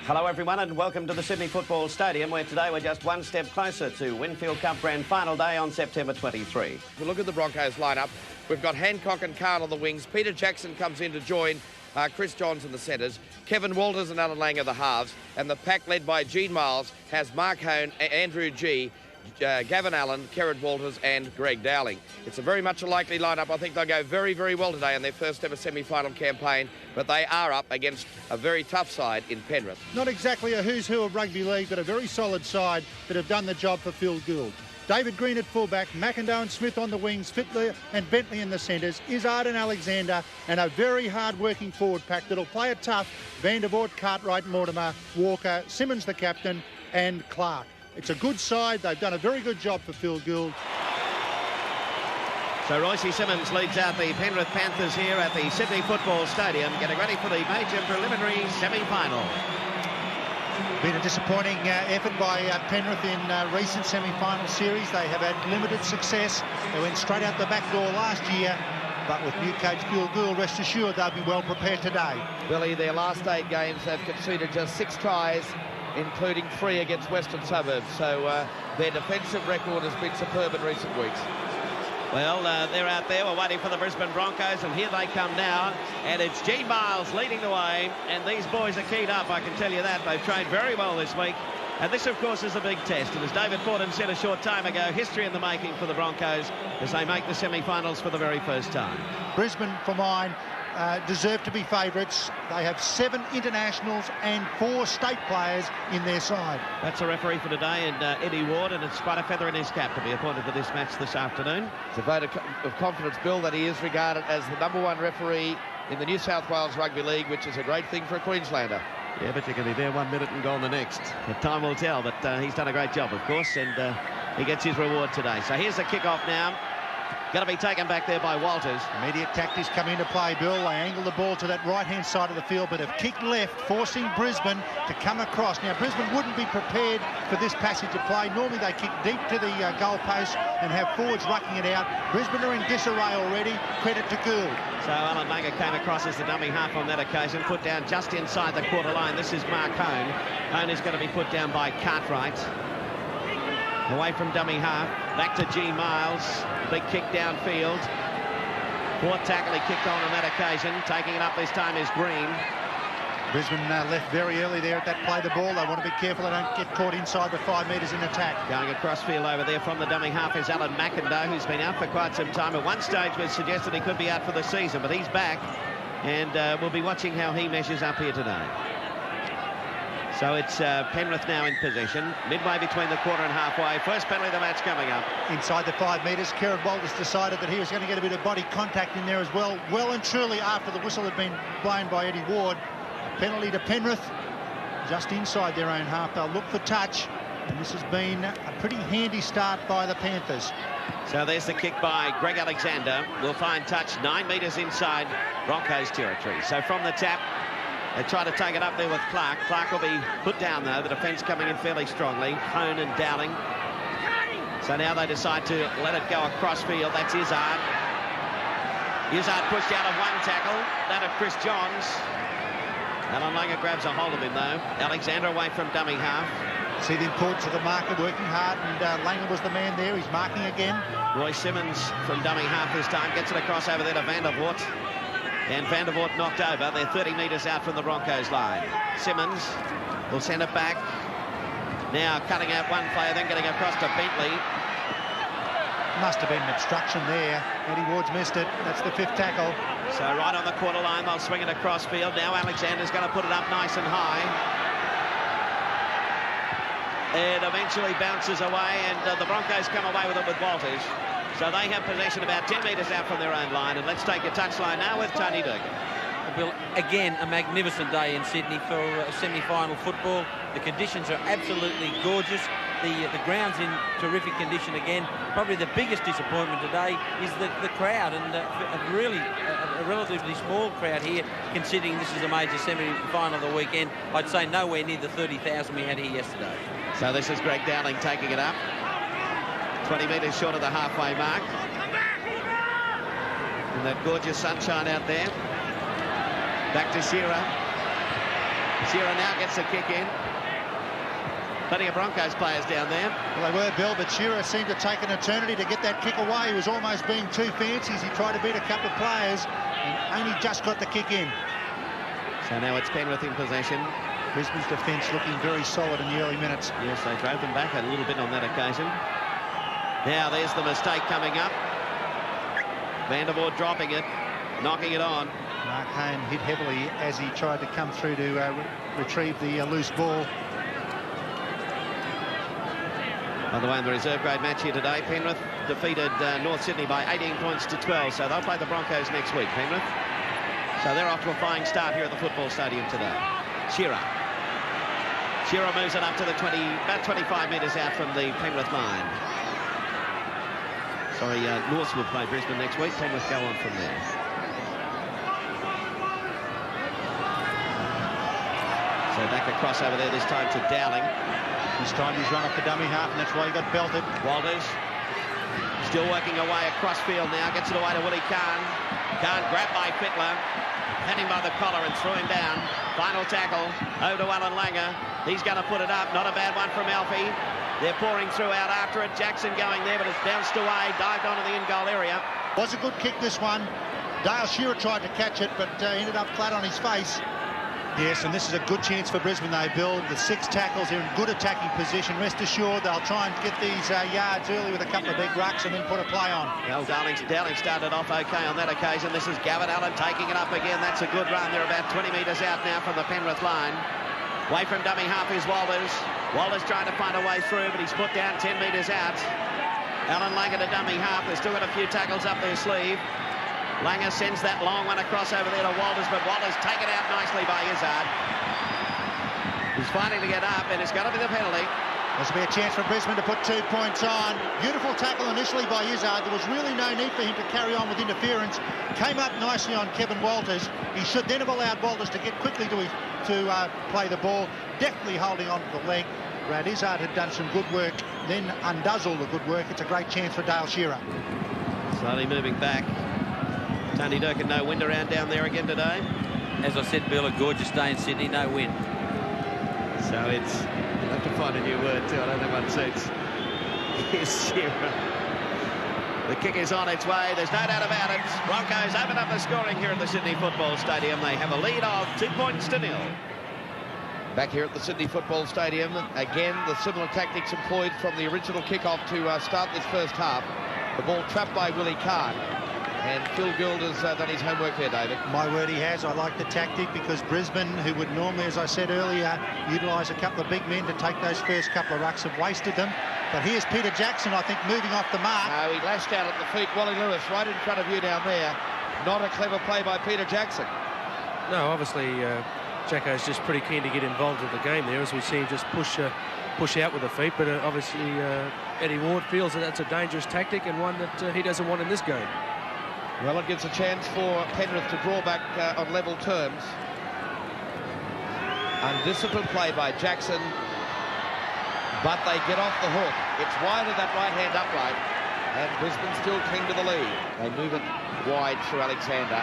Hello everyone and welcome to the Sydney Football Stadium, where today we're just one step closer to Winfield Cup Grand Final Day on September 23. If we look at the Broncos lineup, we've got Hancock and Carl on the wings. Peter Jackson comes in to join Chris Johns in the centres. Kevin Walters and Alan Lang are the halves. And the pack led by Gene Miles has Mark Hone, Andrew G, Gavin Allen, Kerrod Walters and Greg Dowling. It's a very much a likely lineup. I think they'll go very, very well today in their first ever semi-final campaign, but they are up against a very tough side in Penrith. Not exactly a who's who of rugby league, but a very solid side that have done the job for Phil Gould. David Green at fullback, McIndoe and Smith on the wings, Fittler and Bentley in the centres, Izzard and Alexander, and a very hard-working forward pack that'll play it tough. Van der Voort, Cartwright, Mortimer, Walker, Simmons the captain, and Clark. It's a good side. They've done a very good job for Phil Gould. So Royce Simmons leads out the Penrith Panthers here at the Sydney Football Stadium, getting ready for the major preliminary semi-final. Been a disappointing effort by Penrith in recent semi-final series. They have had limited success. They went straight out the back door last year. But with new coach Phil Gould, rest assured they'll be well prepared today. Billy, their last 8 games, they've conceded just 6 tries, including 3 against Western Suburbs. So their defensive record has been superb in recent weeks. Well, they're out there. We're waiting for the Brisbane Broncos, and here they come now. And it's Gene Miles leading the way, and these boys are keyed up, I can tell you that. They've trained very well this week. And this, of course, is a big test. And as David Forden said a short time ago, history in the making for the Broncos as they make the semi-finals for the very first time. Brisbane, for mine, deserve to be favourites. They have 7 internationals and 4 state players in their side. That's a referee for today, and Eddie Ward, and it's quite a feather in his cap to be appointed to this match this afternoon. It's a vote of confidence, Bill, that he is regarded as the #1 referee in the New South Wales Rugby League, which is a great thing for a Queenslander. Yeah, but you can be there 1 minute and gone the next. But time will tell, but he's done a great job, of course, and he gets his reward today. So here's the kick-off now. Going to be taken back there by Walters. Immediate tactics come into play, Bill. They angle the ball to that right-hand side of the field, but have kicked left, forcing Brisbane to come across. Now, Brisbane wouldn't be prepared for this passage of play. Normally, they kick deep to the goal post and have forwards rucking it out. Brisbane are in disarray already. Credit to Gould. So Alan Langer came across as the dummy half on that occasion, put down just inside the quarter line. This is Mark Hone. Hone is going to be put down by Cartwright. Away from dummy half, back to G. Miles. Big kick downfield. 4th tackle he kicked on that occasion. Taking it up this time is Green. Brisbane left very early there at that play the ball. They want to be careful they don't get caught inside the 5 metres in attack. Going across field over there from the dummy half is Alan McIndoe, who's been out for quite some time. At one stage was suggested he could be out for the season, but he's back, and we'll be watching how he measures up here today. So it's Penrith now in possession, midway between the quarter and halfway. First penalty of the match coming up. Inside the 5 metres, Kerrod Walters decided that he was going to get a bit of body contact in there as well. Well and truly after the whistle had been blown by Eddie Ward. A penalty to Penrith, just inside their own half. They'll look for touch, and this has been a pretty handy start by the Panthers. So there's the kick by Greg Alexander. Will find touch 9 metres inside Broncos territory. So from the tap, they try to take it up there with Clark. Clark will be put down, though. The defence coming in fairly strongly. Hone and Dowling. So now they decide to let it go across field. That's Izzard. Izzard pushed out of 1 tackle. That of Chris Johns. Alan Langer grabs a hold of him, though. Alexander away from dummy half. See the importance of the marker working hard, and Langer was the man there. He's marking again. Royce Simmons from dummy half this time. Gets it across over there to Van der Voort. And Van der Voort knocked over. They're 30 metres out from the Broncos line. Simmons will send it back. Now cutting out one player, then getting across to Bentley. Must have been an obstruction there. Eddie Ward's missed it. That's the 5th tackle. So right on the quarter line, they'll swing it across field. Now Alexander's going to put it up nice and high. It eventually bounces away, and the Broncos come away with it with Walters. So they have possession about 10 metres out from their own line. And let's take a touchline now with Tony Durkin. Bill, again, a magnificent day in Sydney for semi-final football. The conditions are absolutely gorgeous. The ground's in terrific condition again. Probably the biggest disappointment today is the crowd, and a relatively small crowd here, considering this is a major semi-final of the weekend. I'd say nowhere near the 30,000 we had here yesterday. So this is Greg Dowling taking it up. 20 metres short of the halfway mark. And that gorgeous sunshine out there. Back to Shearer. Shearer now gets the kick in. Plenty of Broncos players down there. Well, they were, Bill, but Shearer seemed to take an eternity to get that kick away. He was almost being too fancy as he tried to beat a couple of players and only just got the kick in. So now it's Penrith in possession. Brisbane's defence looking very solid in the early minutes. Yes, they drove them back a little bit on that occasion. Now there's the mistake coming up. Vandervoort dropping it, knocking it on. Mark Hayne hit heavily as he tried to come through to retrieve the loose ball. By the way, in the reserve grade match here today, Penrith defeated North Sydney by 18 points to 12, so they'll play the Broncos next week, Penrith. So they're off to a flying start here at the football stadium today. Shearer. Shearer moves it up to the about 25 metres out from the Penrith line. Sorry, North will play Brisbane next week. Penrith go on from there. So back across over there, this time to Dowling. This time he's run off the dummy half, and that's why he got belted. Walters still working away across field now. Gets it away to Willie Kahn. Kahn grabbed by Fittler. Had him by the collar and threw him down. Final tackle over to Alan Langer. He's going to put it up. Not a bad one from Alfie. They're pouring through out after it. Jackson going there, but it's bounced away. Dived onto the in-goal area. Was a good kick, this one. Dale Shearer tried to catch it, but ended up flat on his face. Yes, and this is a good chance for Brisbane, they build. The 6 tackles, they're in good attacking position. Rest assured, they'll try and get these yards early with a couple of big rucks and then put a play on. Well, Dowling started off okay on that occasion. This is Gavin Allen taking it up again. That's a good run. They're about 20 metres out now from the Penrith line. Away from dummy half is Walters. Walters trying to find a way through, but he's put down 10 metres out. Alan Langer to dummy half. They've still got a few tackles up their sleeve. Langer sends that long one across over there to Walters, but Walters taken out nicely by Izzard. He's fighting to get up, and it's got to be the penalty. This will be a chance for Brisbane to put 2 points on. Beautiful tackle initially by Izzard. There was really no need for him to carry on with interference. Came up nicely on Kevin Walters. He should then have allowed Walters to get quickly to play the ball, definitely holding on to the leg. Brad Izzard had done some good work, then undoes all the good work. It's a great chance for Dale Shearer. Slowly moving back. Tony Durkin, no wind around down there again today. As I said, Bill, a gorgeous day in Sydney, no wind. So it's, I'll have to find a new word too, I don't know what suits. Here's Shearer. The kick is on its way, there's no doubt about it. Broncos open up the scoring here at the Sydney Football Stadium. They have a lead of 2 points to 0. Back here at the Sydney Football Stadium, again, the similar tactics employed from the original kickoff to start this first half. The ball trapped by Willie Kahn. And Phil Gould has done his homework there, David. My word, he has. I like the tactic because Brisbane, who would normally, as I said earlier, utilise a couple of big men to take those first couple of rucks, have wasted them. But here's Peter Jackson, I think, moving off the mark. No, he lashed out at the feet. Wally Lewis right in front of you down there. Not a clever play by Peter Jackson. No, obviously, Jacko's just pretty keen to get involved in the game there, as we see him just push out with the feet. But obviously, Eddie Ward feels that that's a dangerous tactic and one that he doesn't want in this game. Well, it gives a chance for Penrith to draw back on level terms. Undisciplined play by Jackson, but they get off the hook. It's wide of that right-hand upright, and Brisbane still cling to the lead. They move it wide through Alexander,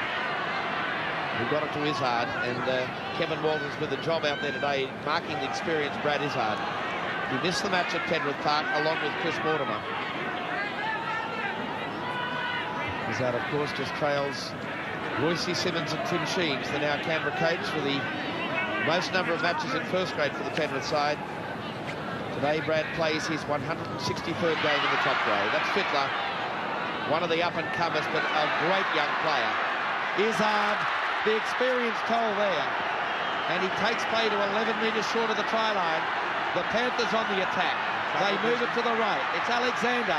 who got it to Izzard, and Kevin Walters with a job out there today, marking the experienced Brad Izzard. He missed the match at Penrith Park, along with Chris Mortimer. Izzard, of course, just trails Royce Simmons and Tim Sheens, the now Canberra Capes, for the most number of matches in first grade for the Penrith side. Today, Brad plays his 163rd game in the top grade. That's Fittler, one of the up-and-comers, but a great young player. Izzard, the experience toll there, and he takes play to 11 metres short of the try line. The Panthers on the attack. They move it to the right. It's Alexander.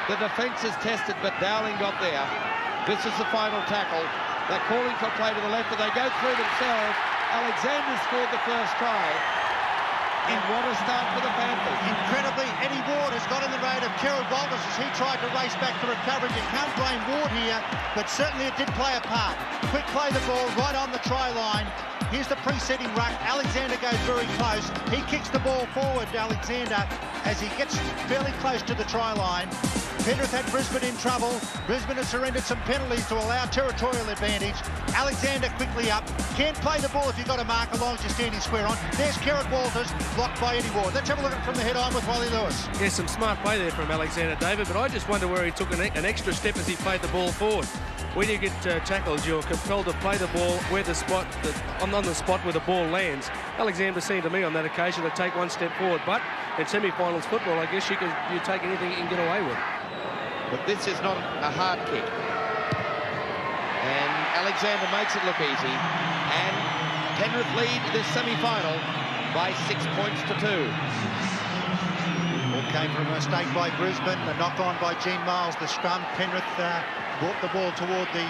The defence is tested, but Dowling got there. This is the final tackle. They're calling for play to the left, but they go through themselves. Alexander scored the first try. And what a start for the Panthers. Incredibly, Eddie Ward has got in the road of Kerrod Walters as he tried to race back for recovery. You can't blame Ward here, but certainly it did play a part. Quick play the ball right on the try line. Here's the preceding ruck. Alexander goes very close. He kicks the ball forward, Alexander, as he gets fairly close to the try line. Penrith had Brisbane in trouble. Brisbane has surrendered some penalties to allow territorial advantage. Alexander quickly up. Can't play the ball if you've got a mark as long as you're standing square on. There's Kerrod Walters, blocked by Eddie Ward. Let's have a look at it from the head on with Wally Lewis. Yeah, some smart play there from Alexander, David, but I just wonder where he took an extra step as he played the ball forward. When you get tackled, you're compelled to play the ball where the spot, on the spot where the ball lands. Alexander seemed to me on that occasion to take one step forward, but in semi-finals football, I guess you take anything you can get away with. But this is not a hard kick. And Alexander makes it look easy. And Penrith lead this semi-final by 6 points to 2. All came from a mistake by Brisbane, a knock-on by Gene Miles, the scrum. Penrith brought the ball toward the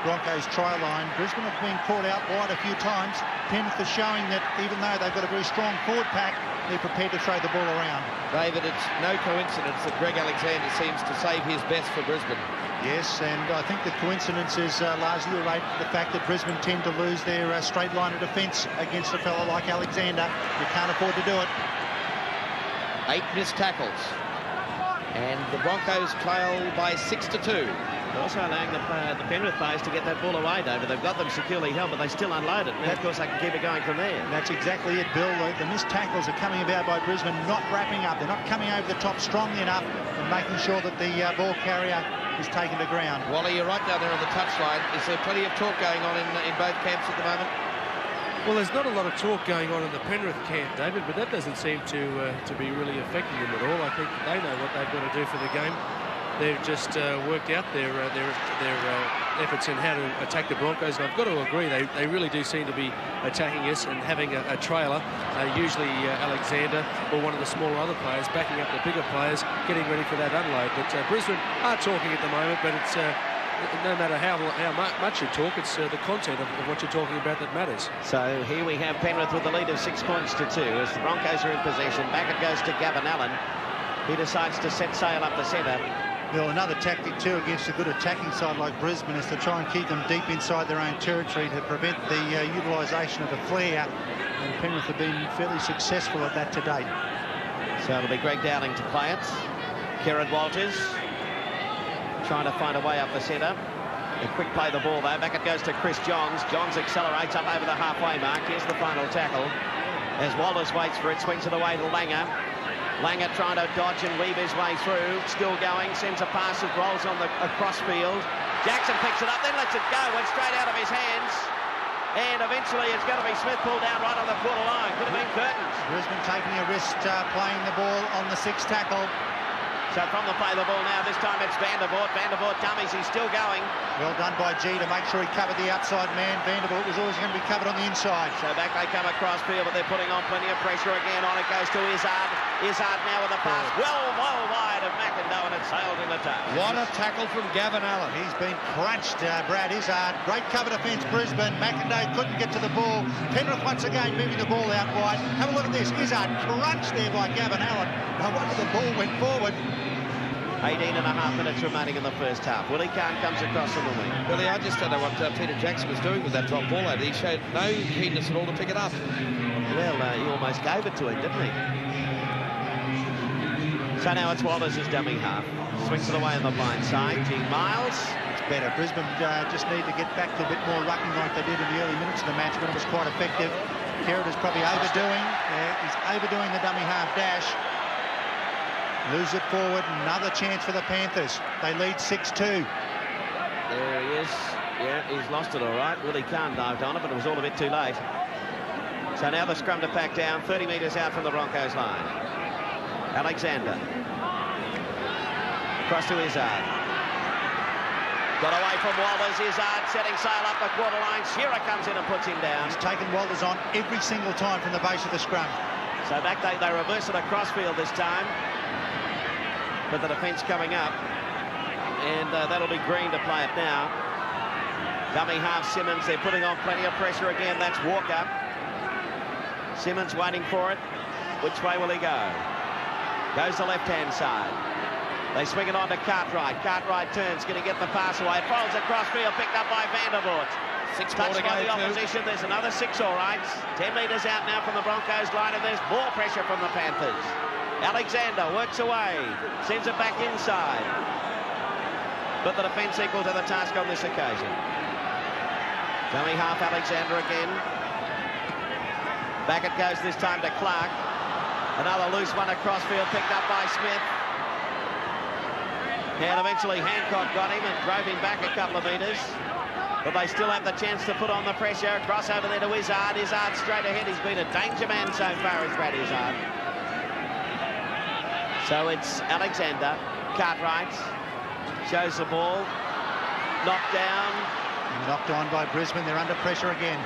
Broncos try line. Brisbane have been caught out wide a few times. Penrith is showing that even though they've got a very strong forward pack, they're prepared to throw the ball around. David, it's no coincidence that Greg Alexander seems to save his best for Brisbane. Yes, and I think the coincidence is largely related to the fact that Brisbane tend to lose their straight line of defence against a fellow like Alexander. You can't afford to do it. 8 missed tackles. And the Broncos trail by 6 to 2. Also allowing the Penrith players to get that ball away, David. They've got them securely held, but they still unload it. And of course, they can keep it going from there. That's exactly it, Bill. The missed tackles are coming about by Brisbane, not wrapping up. They're not coming over the top strongly enough and making sure that the ball carrier is taken to ground. Wally, you're right down there on the touchline. Is there plenty of talk going on in both camps at the moment? Well, there's not a lot of talk going on in the Penrith camp, David, but that doesn't seem to be really affecting them at all. I think they know what they've got to do for the game. They've just worked out their efforts in how to attack the Broncos. And I've got to agree, they really do seem to be attacking us and having a trailer, usually Alexander or one of the smaller other players, backing up the bigger players, getting ready for that unload. But Brisbane are talking at the moment, but it's no matter how much you talk, it's the content of what you're talking about that matters. So here we have Penrith with the lead of 6 points to 2 as the Broncos are in possession. Back it goes to Gavin Allen. He decides to set sail up the centre. Well, another tactic too against a good attacking side like Brisbane is to try and keep them deep inside their own territory to prevent the utilisation of the flare, and Penrith have been fairly successful at that to date. So it'll be Greg Dowling to play it. Kerrod Walters trying to find a way up the centre. A quick play the ball though. Back it goes to Chris Johns. Johns accelerates up over the halfway mark. Here's the final tackle as Walters waits for it. Swings it away to Langer. Langer trying to dodge and weave his way through. Still going, sends a pass that rolls on the across field. Jackson picks it up, then lets it go. Went straight out of his hands. And eventually it's going to be Smith pulled down right on the quarter line. Could have been curtains. Brisbane taking a risk playing the ball on the 6th tackle. So from the play the ball now, this time it's Vandervoort. Vandervoort dummies, he's still going. Well done by G to make sure he covered the outside man. Vandervoort was always going to be covered on the inside. So back they come across field, but they're putting on plenty of pressure again. On it goes to Izzard. Izzard now with a pass. Well wide of McIndoe, and it sailed in the tail. What a tackle from Gavin Allen. He's been crunched, Brad Izzard. Great cover defence, Brisbane. McIndoe couldn't get to the ball. Penrith once again moving the ball out wide. Have a look at this. Izzard crunched there by Gavin Allen. I wonder the ball went forward. 18.5 minutes remaining in the first half. Willie Kahn comes across on the wing. Billy, I just don't know what Peter Jackson was doing with that drop ball over. He showed no keenness at all to pick it up. Well, he almost gave it to him, didn't he? So now it's Walters' dummy half. Swings it away on the blind side. Gene Miles. It's better. Brisbane just need to get back to a bit more rucking like they did in the early minutes of the match when it was quite effective. Kerrod is probably overdoing. He's overdoing the dummy half dash. Lose it forward. Another chance for the Panthers. They lead 6-2. There he is. Yeah, he's lost it all right. Willie Kahn dived on it, but it was all a bit too late. So now the scrum to pack down, 30 metres out from the Broncos line. Alexander. Cross to Izzard. Got away from Walters. Izzard setting sail up the quarter line. Shearer comes in and puts him down. He's taken Walters on every single time from the base of the scrum. So back they reverse it across field this time. But the defence coming up, and that'll be Green to play it now. Dummy half Simmons, they're putting on plenty of pressure again. That's Walker. Simmons waiting for it. Which way will he go? Goes the left-hand side. They swing it on to Cartwright. Cartwright turns, going to get the pass away. It rolls across field, picked up by Vandervoort. 6 Touched by the too. opposition. There's another 6, all right. 10 metres out now from the Broncos line, and there's more pressure from the Panthers. Alexander works away, sends it back inside. But the defence equal to the task on this occasion. Dummy half Alexander again. Back it goes this time to Clark. Another loose one across field, picked up by Smith. And eventually Hancock got him and drove him back a couple of metres. But they still have the chance to put on the pressure. Cross over there to Izzard. Izzard straight ahead. He's been a danger man so far as Brad Izzard. So it's Alexander. Cartwright shows the ball. Knocked down. Knocked on by Brisbane. They're under pressure again.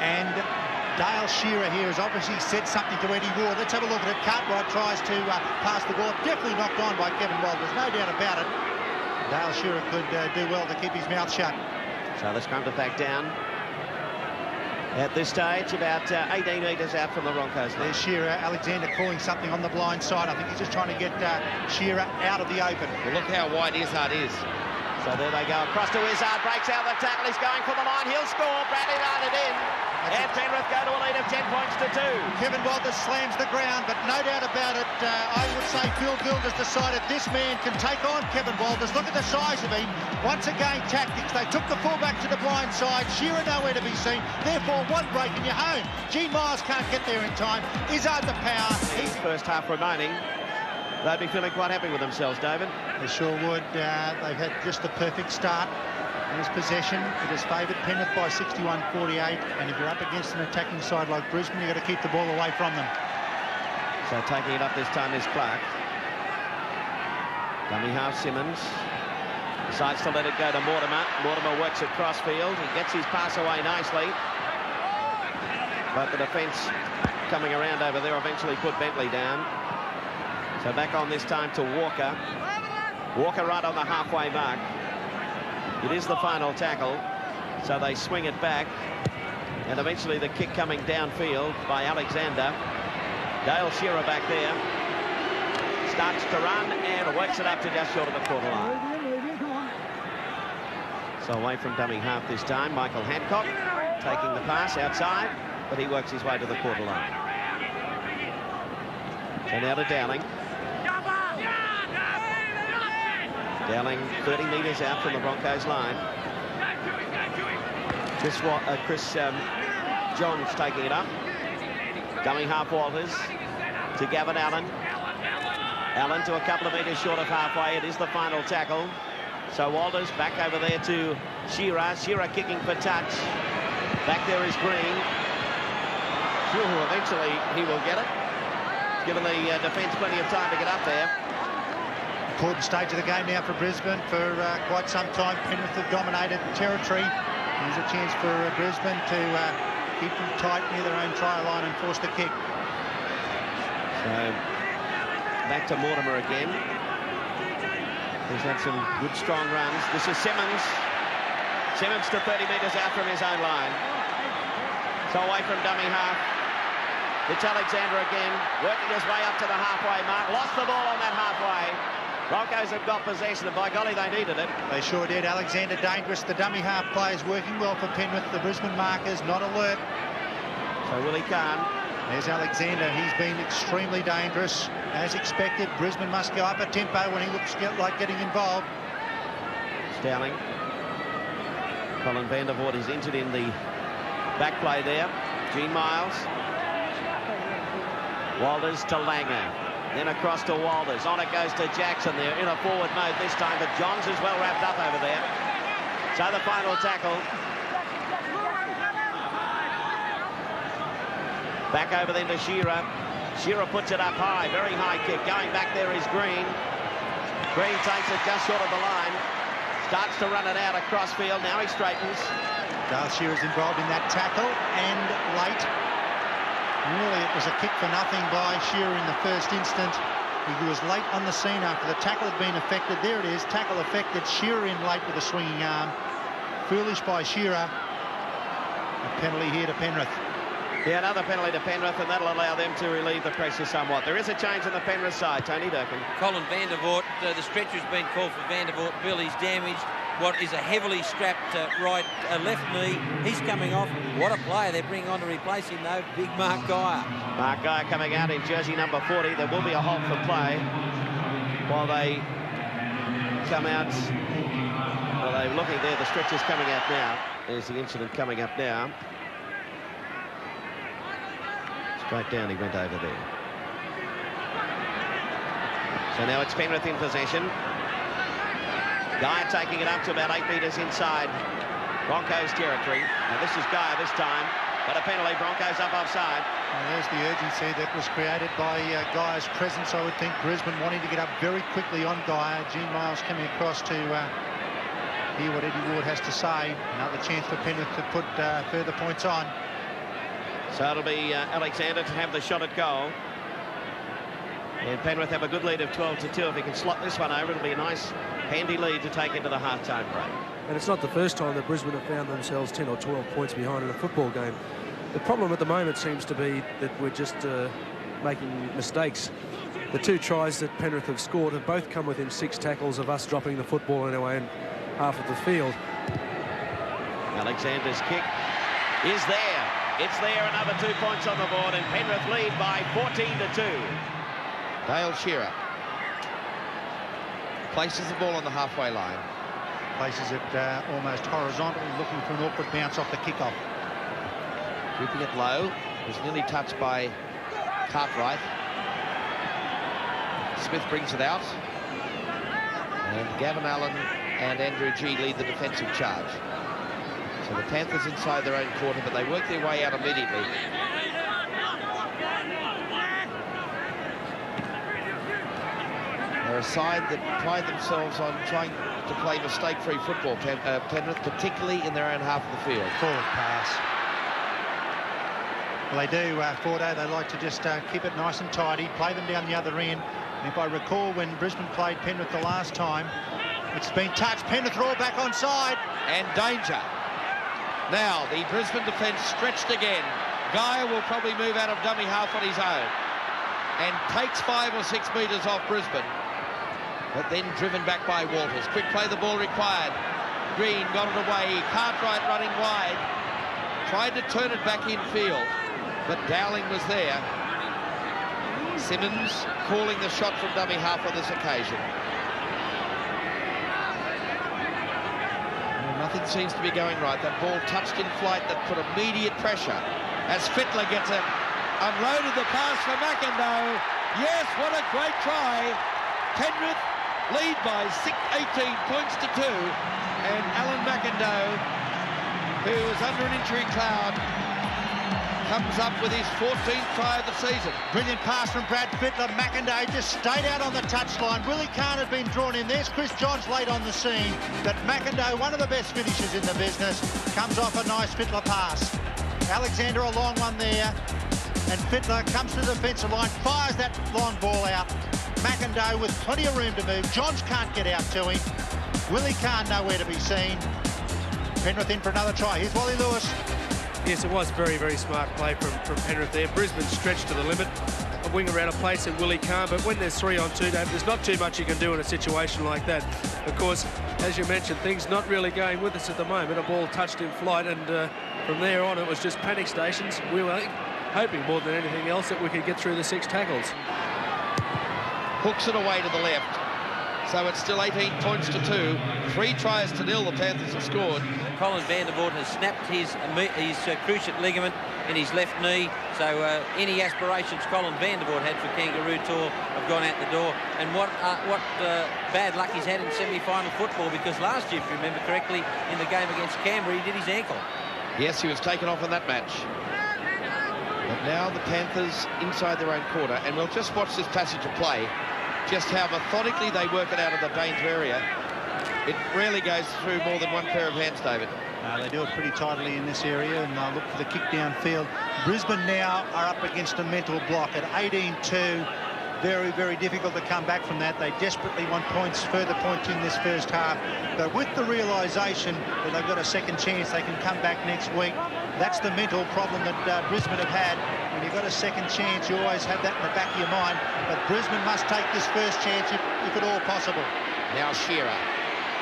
And Dale Shearer here has obviously said something to Eddie Ward. Let's have a look at it. Cartwright tries to pass the ball. Definitely knocked on by Kevin Wald. There's no doubt about it. Dale Shearer could do well to keep his mouth shut. So the scrum to back down. At this stage, about 18 metres out from the Broncos. There's Shearer. Alexander calling something on the blind side. I think he's just trying to get Shearer out of the open. Well, look how wide Izzard is. So there they go. Across to Izzard. Breaks out the tackle. He's going for the line. He'll score. Bradley landed in. And Penrith go to a lead of 10 points to 2. Kevin Walters slams the ground, but no doubt about it, I would say Phil Gould has decided this man can take on Kevin Walters. Look at the size of him. Once again, tactics. They took the fullback to the blind side. Shearer nowhere to be seen. Therefore, one break and you're home. Gene Miles can't get there in time. Izzard the power. He's first half remaining. They'd be feeling quite happy with themselves, David. They sure would. They've had just the perfect start. In his possession, it has favoured Penrith by 61-48, and if you're up against an attacking side like Brisbane, you've got to keep the ball away from them. So taking it up this time is Clark. Dummy half Simmons. Decides to let it go to Mortimer. Mortimer works at cross field. He gets his pass away nicely. But the defence coming around over there eventually put Bentley down. So back on this time to Walker. Walker right on the halfway mark. It is the final tackle, so they swing it back, and eventually the kick coming downfield by Alexander. Dale Shearer back there. Starts to run and works it up to just short of the quarter line. So away from dummy half this time, Michael Hancock taking the pass outside, but he works his way to the quarter line. So now to Dowling. Dowling 30 metres out from the Broncos line. Chris Johns taking it up. Dummy half Walters to Gavin Allen. Allen to a couple of metres short of halfway. It is the final tackle. So Walters back over there to Shearer. Shearer kicking for touch. Back there is Green. Eventually he will get it. Given the defence plenty of time to get up there. Important stage of the game now for Brisbane. For quite some time, Penrith have dominated territory. Here's a chance for Brisbane to keep them tight near their own try line and force the kick. So back to Mortimer again. He's had some good strong runs. This is Simmons. Simmons to 30 metres out from his own line. So away from dummy half. It's Alexander again, working his way up to the halfway mark. Lost the ball on that halfway. Broncos have got possession, and by golly, they needed it. They sure did. Alexander dangerous. The dummy half players working well for Penrith. The Brisbane markers not alert. So Willie Kahn. There's Alexander. He's been extremely dangerous. As expected, Brisbane must go up a tempo when he looks like getting involved. Dowling. Colin van der Voort is injured in the back play there. Gene Miles. Walters to Langer. Then across to Walters. On it goes to Jackson there in a forward mode this time, but Johns is well wrapped up over there. So the final tackle. Back over then to Shearer. Shearer puts it up high, very high kick. Going back there is Green. Green takes it just short of the line. Starts to run it out across field. Now he straightens. Dale Shearer's involved in that tackle and late. Really, it was a kick for nothing by Shearer in the first instant. He was late on the scene after the tackle had been effected. There it is, tackle effected. Shearer in late with a swinging arm. Foolish by Shearer. A penalty here to Penrith. Yeah, another penalty to Penrith, and that'll allow them to relieve the pressure somewhat. There is a change on the Penrith side. Tony Durkin. Colin van der Voort, the stretcher's been called for van der Voort. Bill, he's damaged. what is a heavily strapped left knee. He's coming off. What a player they're bringing on to replace him, though. Big Mark Geyer. Mark Geyer coming out in jersey number 40. There will be a halt for play while they come out. Well, they're looking there. The stretcher's coming out now. There's the incident coming up now. Straight down he went over there. So now it's Penrith in possession. Geyer taking it up to about 8 metres inside Broncos territory. Now this is Geyer this time, but a penalty. Broncos up offside. Well, there's the urgency that was created by Geyer's presence. I would think Brisbane wanting to get up very quickly on Geyer. Gene Miles coming across to hear what Eddie Ward has to say. Another chance for Penrith to put further points on. So it'll be Alexander to have the shot at goal. And Penrith have a good lead of 12-2. If he can slot this one over, it'll be a nice, handy lead to take into the half-time break. And it's not the first time that Brisbane have found themselves 10 or 12 points behind in a football game. The problem at the moment seems to be that we're just making mistakes. The 2 tries that Penrith have scored have both come within 6 tackles of us dropping the football in our own half of the field. Alexander's kick is there. It's there, another 2 points on the board, and Penrith lead by 14-2. Dale Shearer places the ball on the halfway line. Places it almost horizontally, looking for an awkward bounce off the kickoff. Keeping it low. Was nearly touched by Cartwright. Smith brings it out. And Gavin Allen and Andrew G lead the defensive charge. So the Panthers inside their own quarter, but they work their way out immediately. They're a side that pride themselves on trying to play mistake-free football, Penrith, particularly in their own half of the field. Forward pass. Well, they do, Fordo. They like to just keep it nice and tidy, play them down the other end. And if I recall when Brisbane played Penrith the last time, it's been touched. Penrith are all back on side. And danger. Now, the Brisbane defence stretched again. Geyer will probably move out of dummy half on his own and takes 5 or 6 metres off Brisbane. But then driven back by Walters. Quick play the ball required. Green got it away. Cartwright running wide. Tried to turn it back infield, but Dowling was there. Simmons calling the shot from dummy half on this occasion. Well, nothing seems to be going right. That ball touched in flight that put immediate pressure as Fittler gets it. Unloaded the pass for McIndoe. Yes, what a great try. Penrith lead by 18 points to 2, and Alan McIndoe, who was under an injury cloud, comes up with his 14th try of the season. Brilliant pass from Brad Fittler. McIndoe just stayed out on the touchline. Willie Kahn had been drawn in. There's Chris Johns late on the scene. But McIndoe, one of the best finishers in the business, comes off a nice Fittler pass. Alexander, a long one there. And Fittler comes to the defensive line, fires that long ball out. McIndoe with plenty of room to move. Johns can't get out to him. Willie Kahn nowhere to be seen. Penrith in for another try. Here's Wally Lewis. Yes, it was very, very smart play from Penrith there. Brisbane stretched to the limit. A winger out of place in Willie Kahn, but when there's 3-on-2, Dave, there's not too much you can do in a situation like that. Of course, as you mentioned, things not really going with us at the moment. A ball touched in flight, and from there on, it was just panic stations. We were hoping more than anything else that we could get through the 6 tackles. Hooks it away to the left. So it's still 18 points to 2. 3 tries to 0 the Panthers have scored. Colin Vandervoort has snapped his cruciate ligament in his left knee. So any aspirations Colin Vandervoort had for Kangaroo Tour have gone out the door. And what bad luck he's had in semi-final football, because last year, if you remember correctly, in the game against Canberra, he did his ankle. Yes, he was taken off in that match. But now the Panthers inside their own quarter, and we'll just watch this passage of play, just how methodically they work it out of the danger area. It rarely goes through more than one pair of hands, David. They do it pretty tidily in this area, and look for the kick downfield. Brisbane now are up against a mental block at 18-2. Very, very difficult to come back from that. They desperately want points, further points in this first half. But with the realisation that they've got a second chance, they can come back next week. That's the mental problem that Brisbane have had. When you've got a second chance, you always have that in the back of your mind. But Brisbane must take this first chance if at all possible. Now Shearer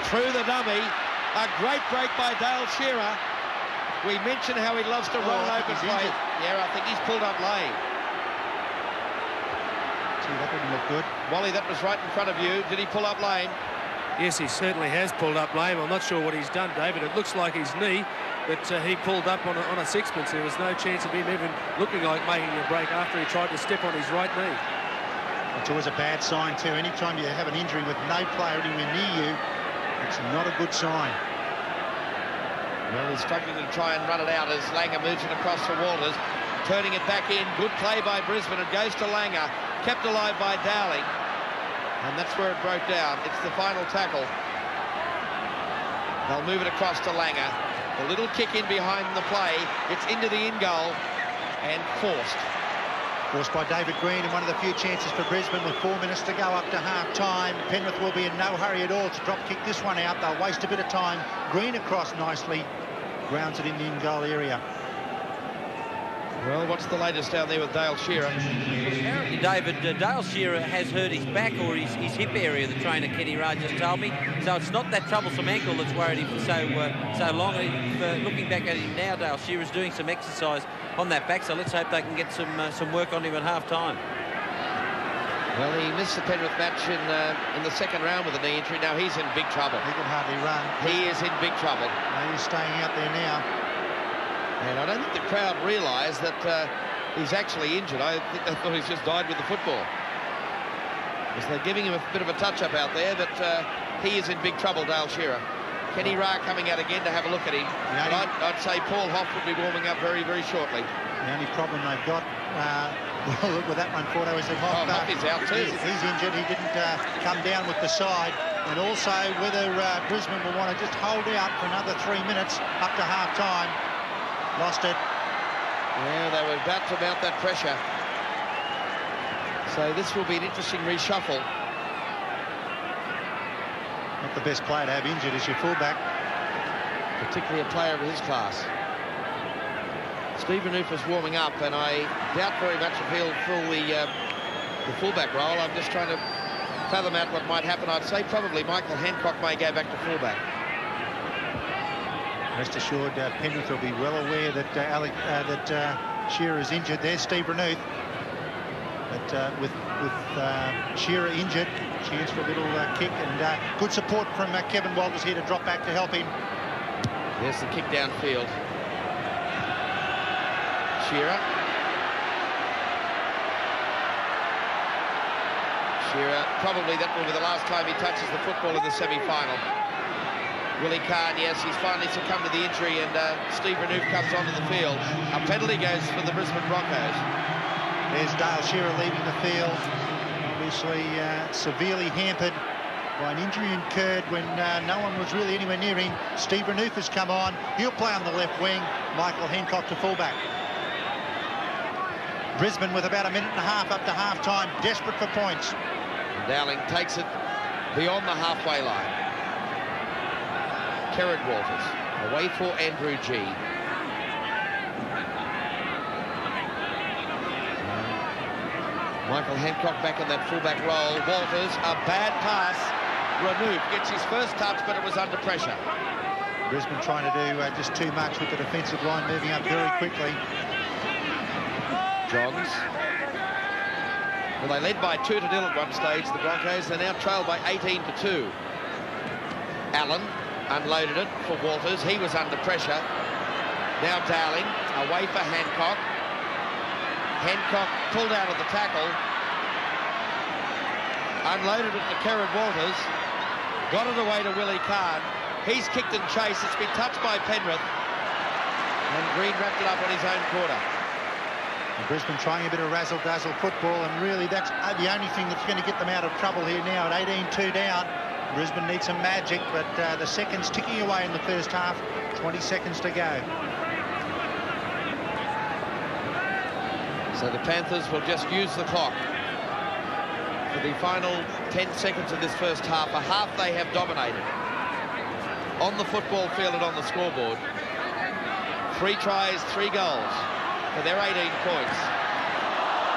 through the dummy. A great break by Dale Shearer. We mentioned how he loves to roll open play. Yeah, I think he's pulled up lame. Gee, that didn't look good. Wally, that was right in front of you. Did he pull up lame? Yes, he certainly has pulled up lame. I'm not sure what he's done, David. It looks like his knee, but he pulled up on a sixpence. There was no chance of him even looking like making a break after he tried to step on his right knee. It's always a bad sign too. Anytime you have an injury with no player anywhere near you, it's not a good sign. Well, he's struggling to try and run it out as Langer moves it across to Walters, turning it back in. Good play by Brisbane. It goes to Langer, kept alive by Dowling, and that's where it broke down. It's the final tackle. They'll move it across to Langer. The little kick in behind the play. It's into the in goal and forced. Forced by David Green, and one of the few chances for Brisbane with 4 minutes to go up to half-time. Penrith will be in no hurry at all to drop kick this one out. They'll waste a bit of time. Green across nicely, grounds it in the in-goal area. Well, what's the latest down there with Dale Shearer? Apparently, David, Dale Shearer has hurt his back or his hip area, the trainer Kenny Ray just told me. So it's not that troublesome ankle that's worried him for so long. Looking back at him now, Dale Shearer's doing some exercise on that back, so let's hope they can get some work on him at half-time. Well, he missed the Penrith match in the second round with a knee injury. Now he's in big trouble. He can hardly run. He is in big trouble. No, he's staying out there now. And I don't think the crowd realise that he's actually injured. I think they thought he's just died with the football. Because they're giving him a bit of a touch-up out there, but he is in big trouble, Dale Shearer. Kenny Ra coming out again to have a look at him. But I'd say Paul Hoff would be warming up very, very shortly. The only problem they've got with that one, Fordo, is that Hoff is out too. He's injured. He didn't come down with the side. And also whether Brisbane will want to just hold out for another 3 minutes up to half-time. Lost it. Yeah, they were about to mount that pressure. So this will be an interesting reshuffle. Not the best player to have injured is your fullback. Particularly a player of his class. Stephen Renouf is warming up, and I doubt very much if he'll fill the fullback role. I'm just trying to fathom out what might happen. I'd say probably Michael Hancock may go back to fullback. Rest assured, Penrith will be well aware that Shearer is injured. There's Steve Renouf. But with Shearer injured, chance for a little kick, and good support from Kevin Walters here to drop back to help him. There's the kick downfield. Shearer. Probably that will be the last time he touches the football in the semi-final. Willie Kahn, yes, he's finally succumbed to the injury, and Steve Renouf comes onto the field. A penalty goes for the Brisbane Broncos. There's Dale Shearer leaving the field, obviously severely hampered by an injury incurred when no one was really anywhere near him. Steve Renouf has come on. He'll play on the left wing. Michael Hancock to fullback. Brisbane with about a minute and a half up to half-time, desperate for points. And Dowling takes it beyond the halfway line. Kerrod Walters away for Andrew G. Michael Hancock back in that fullback role. Walters, a bad pass. Renouf gets his first touch, but it was under pressure. Brisbane trying to do just too much with the defensive line moving up very quickly. Johns. Well, they led by 2-0 at one stage, the Broncos. They're now trailed by 18-2. Allen unloaded it for Walters. He was under pressure. Now Dowling away for Hancock. Hancock pulled out of the tackle. Unloaded it to Kerrod Walters. Got it away to Willie Kahn. He's kicked and chased. It's been touched by Penrith. And Green wrapped it up on his own quarter. And Brisbane trying a bit of razzle-dazzle football, and really that's the only thing that's going to get them out of trouble here now at 18-2 down. Brisbane needs some magic, but the seconds ticking away in the first half. 20 seconds to go. So the Panthers will just use the clock for the final 10 seconds of this first half. A half they have dominated on the football field and on the scoreboard. 3 tries, 3 goals for their 18 points.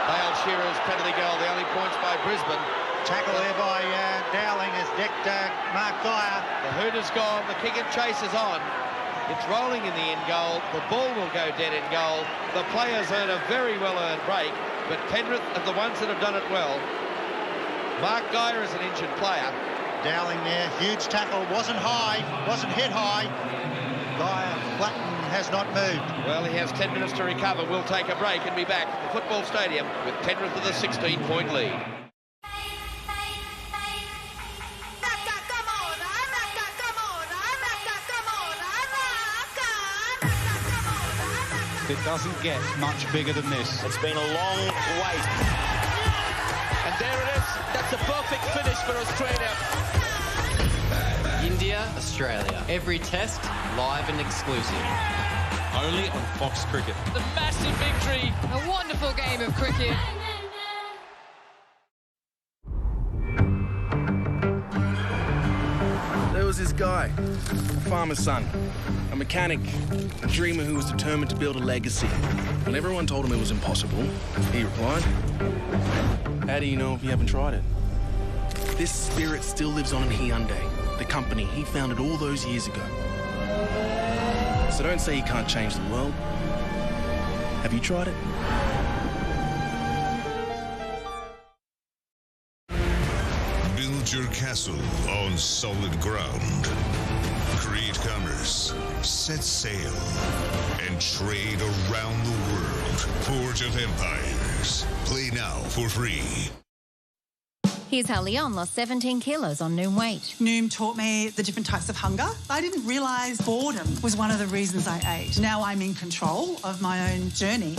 Dale Shearer's penalty goal, the only points by Brisbane. Tackle there by Dowling has decked Mark Dyer. The hoot is gone. The kick and chase is on. It's rolling in the end goal. The ball will go dead in goal. The players earn a very well-earned break, but Penrith are the ones that have done it well. Mark Geyer is an injured player. Dowling there, huge tackle, wasn't high, wasn't hit high. Geyer flattened, has not moved. Well, he has 10 minutes to recover. We'll take a break and be back at the football stadium with Penrith with a 16-point lead. It doesn't get much bigger than this. It's been a long wait. And there it is. That's a perfect finish for Australia. India, Australia. Every test, live and exclusive. Only on Fox Cricket. The massive victory. A wonderful game of cricket. There was this guy, a farmer's son, a mechanic, a dreamer who was determined to build a legacy. When everyone told him it was impossible, he replied, "How do you know if you haven't tried it?" This spirit still lives on in Hyundai, the company he founded all those years ago. So don't say you can't change the world. Have you tried it? Build your castle on solid ground. Create commerce, set sail, and trade around the world. Forge of Empires. Play now for free. Here's how Leon lost 17 kilos on Noom weight. Noom taught me the different types of hunger. I didn't realise boredom was one of the reasons I ate. Now I'm in control of my own journey.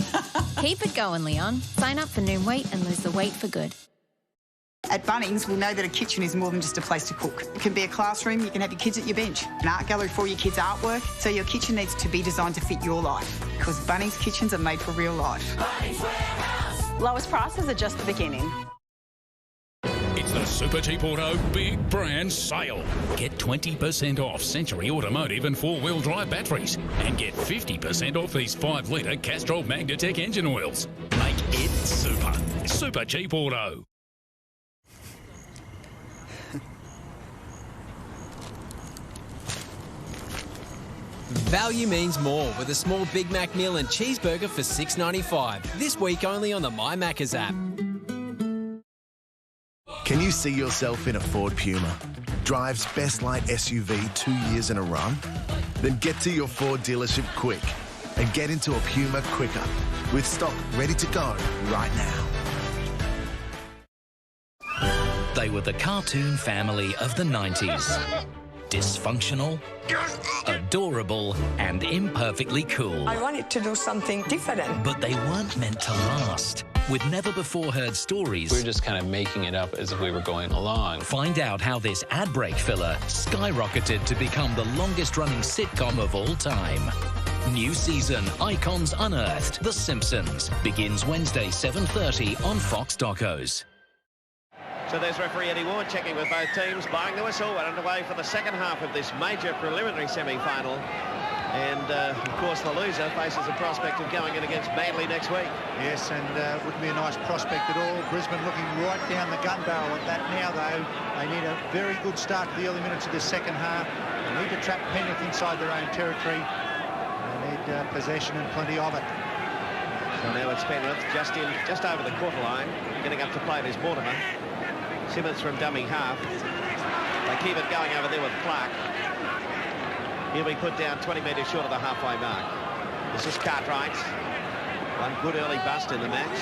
Keep it going, Leon. Sign up for Noom weight and lose the weight for good. At Bunnings, we know that a kitchen is more than just a place to cook. It can be a classroom, you can have your kids at your bench, an art gallery for your kids' artwork, so your kitchen needs to be designed to fit your life, because Bunnings kitchens are made for real life. Bunnings Warehouse. Lowest prices are just the beginning. It's the Super Cheap Auto Big Brand Sale. Get 20% off Century Automotive and four-wheel drive batteries. And get 50% off these 5-litre Castrol Magnatec engine oils. Make it super. Super Cheap Auto. Value means more with a small Big Mac meal and cheeseburger for $6.95. This week only on the My Macca's app. Can you see yourself in a Ford Puma? Drive's best light SUV 2 years in a row? Then get to your Ford dealership quick and get into a Puma quicker with stock ready to go right now. They were the cartoon family of the 90s. Dysfunctional, adorable, and imperfectly cool. I wanted to do something different. But they weren't meant to last. With never-before-heard stories... We were just kind of making it up as we were going along. Find out how this ad break filler skyrocketed to become the longest-running sitcom of all time. New season, Icons Unearthed, The Simpsons, begins Wednesday, 7:30 on Fox Docos. So there's referee Eddie Ward checking with both teams, blowing the whistle. We're underway for the second half of this major preliminary semi-final. And, of course, the loser faces the prospect of going in against Manly next week. Yes, and wouldn't be a nice prospect at all. Brisbane looking right down the gun barrel at that now, though. They need a very good start to the early minutes of the second half. They need to trap Penrith inside their own territory. They need possession and plenty of it. So now it's Penrith just over the quarter line, getting up to play it is Mortimer. Simmons from dummy half. They keep it going over there with Clark. He'll be put down 20 metres short of the halfway mark. This is Cartwright. One good early bust in the match.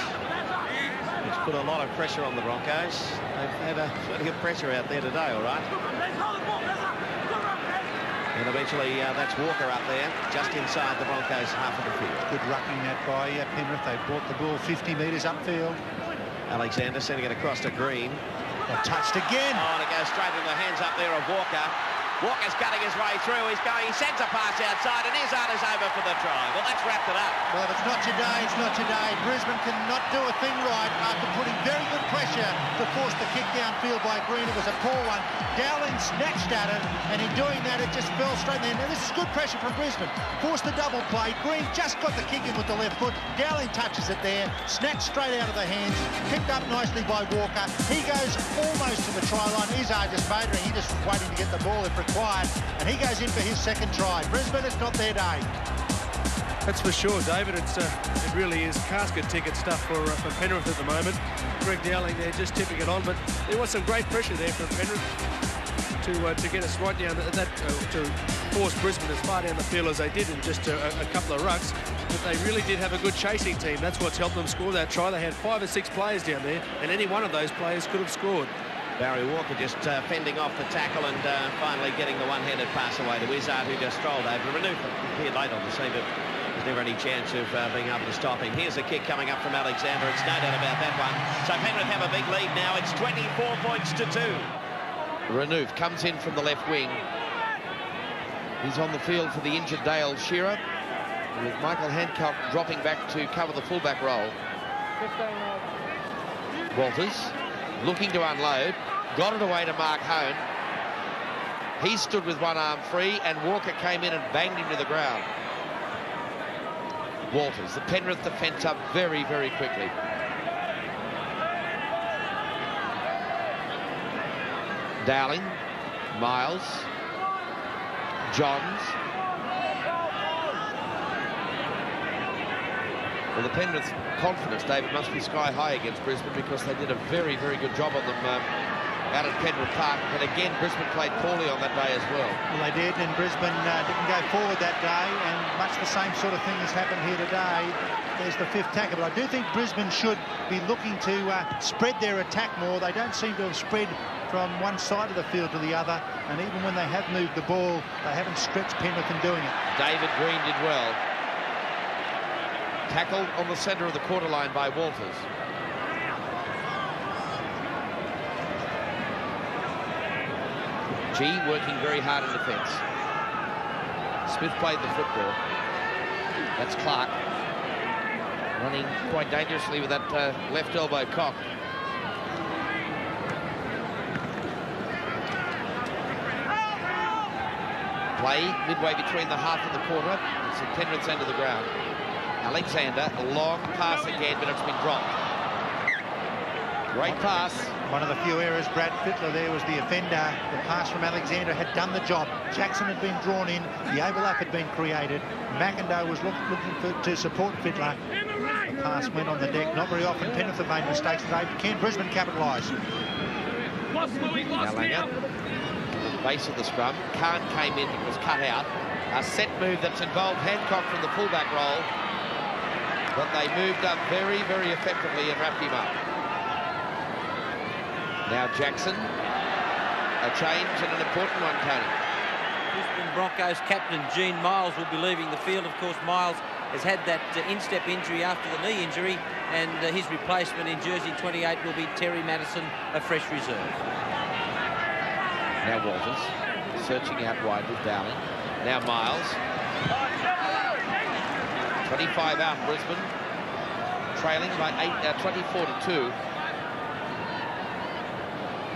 It's put a lot of pressure on the Broncos. They've had plenty of pressure out there today, all right. And eventually that's Walker up there, just inside the Broncos half of the field. Good rucking that by Penrith. They brought the ball 50 metres upfield. Alexander sending it across to Green. Touched again. Oh, and it goes straight into the hands up there of Walker. Walker's cutting his way through. He sends a pass outside, and Izzard is over for the try. Well, that's wrapped it up. Well, if it's not today, it's not today. Brisbane cannot do a thing right after putting very good pressure to force the kick downfield by Green. It was a poor one. Dowling snatched at it, and in doing that, it just fell straight there. Now, this is good pressure from Brisbane. Forced the double play. Green just got the kick in with the left foot. Dowling touches it there, snatched straight out of the hands, picked up nicely by Walker. He goes almost to the try line. Izzard just motoring. He just waiting to get the ball if required, and he goes in for his second try. Brisbane, it's not their day. That's for sure, David. It really is casket ticket stuff for Penrith at the moment. Greg Dowling there just tipping it on, but there was some great pressure there from Penrith to get us right down to force Brisbane as far down the field as they did in just a couple of rucks. But they really did have a good chasing team. That's what's helped them score that try. They had 5 or 6 players down there, and any one of those players could have scored. Barry Walker just fending off the tackle and finally getting the one-handed pass away to Izzard, who just strolled over. Renouf appeared late on the scene, but there's never any chance of being able to stop him. Here's a kick coming up from Alexander. It's no doubt about that one. So Penrith have a big lead now. It's 24 points to 2. Renouf comes in from the left wing. He's on the field for the injured Dale Shearer, with Michael Hancock dropping back to cover the fullback role. Walters looking to unload, got it away to Mark Hone. He stood with one arm free, and Walker came in and banged him to the ground. Walters, the Penrith defence up very, very quickly. Dowling, Miles, Johns. Well, the Penrith confidence, David, must be sky high against Brisbane, because they did a very, very good job on them out at Penrith Park. But again, Brisbane played poorly on that day as well. Well, they did, and Brisbane didn't go forward that day, and much the same sort of thing has happened here today. There's the 5th tackle, but I do think Brisbane should be looking to spread their attack more. They don't seem to have spread from one side of the field to the other, and even when they have moved the ball, they haven't stretched Penrith in doing it. David Green did well. Tackled on the centre of the quarter line by Walters. G working very hard in defence. Smith played the football. That's Clark running quite dangerously with that left elbow cock. Play midway between the half and the quarter. It's at Penrith's end of the ground. Alexander, a long pass again, but it's been dropped. Great pass. One of the few errors, Brad Fittler there was the offender. The pass from Alexander had done the job. Jackson had been drawn in. The overlap had been created. McIndoe was looking to support Fittler. The pass went on the deck. Not very often Penrith have made mistakes today, but can Brisbane capitalise? Now Langer, base of the scrum. Khan came in, it was cut out. A set move that's involved Hancock from the fullback role. But they moved up very, very effectively and wrapped him up. Now Jackson, a change and an important one, Tony. Brisbane Broncos captain Gene Miles will be leaving the field. Of course, Miles has had that instep injury after the knee injury, and his replacement in jersey 28 will be Terry Madison, a fresh reserve. Now Walters, searching out wide with Dowling. Now Miles. 25 out Brisbane, trailing by 24 to 2.